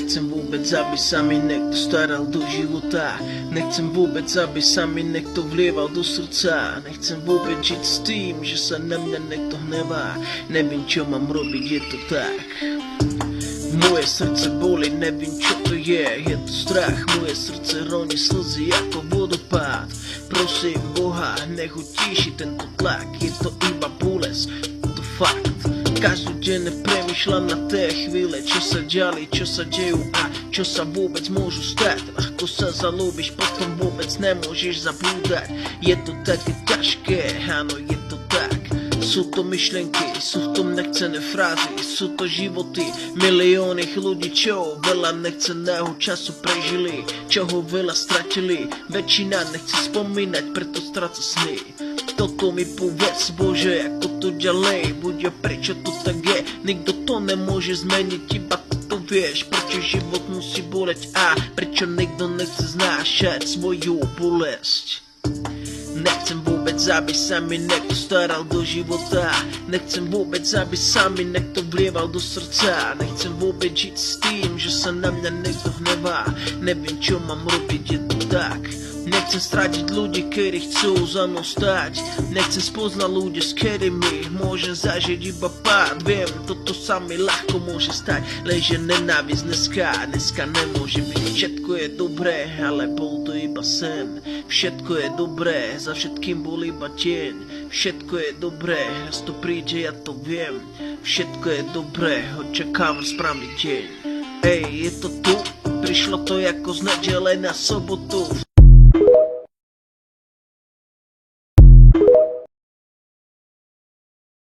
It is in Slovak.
Nechcem vůbec, aby sa mi niekto staral do života. Nechcem vůbec, aby sa mi niekto vlieval do srdca. Nechcem vůbec žiť s tým, že sa na mňa niekto hnevá. Nevím, čo mám robiť, je to tak. Moje srdce boli, nevím, čo to je to strach. Moje srdce roní slzy ako vodopád. Prosím Boha, nech utíši tento tlak. Je to iba bolesť, to fakt. Každodenne premýšľam na té chvíle, čo sa diali, čo sa dejú a čo sa vôbec môžu stať. Ako sa zalúbiš, potom vôbec nemôžeš zabúdať. Je to také ťažké, áno, je to tak. Sú to myšlenky, sú v tom nechcené frázy, sú to životy miliónnych ľudí, čo veľa nechceného času prežili, čo ho veľa stratili. Väčšina nechce spomínať, preto stráca sny. Toto mi povedz, Bože, ako to ďalej bude, prečo to tak je. Nikto to nemôže zmeniť, iba ty to vieš. Prečo život musí boleť a prečo nikto nechce znášať svoju bolesť. Nechcem vôbec, aby sa mi niekto staral do života. Nechcem vôbec, aby sa mi niekto vlieval do srdca. Nechcem vôbec žiť s tým, že sa na mňa niekto hnevá. Neviem, čo mám robiť, je to tak. Nechcem stratiť ľudí, ktorí chcú za mnou stáť. Nechcem spoznať ľudí, s ktorými môžem zažiť iba pád. Viem, toto sa mi ľahko môže stať, lenže nenávisť dneska nemôže byť. Všetko je dobré, ale bol to iba sen. Všetko je dobré, za všetkým bol iba tieň. Všetko je dobré, raz to príde, ja to viem. Všetko je dobré, očakávam správny deň. Ej, je to tu, prišlo to ako z nedele na sobotu.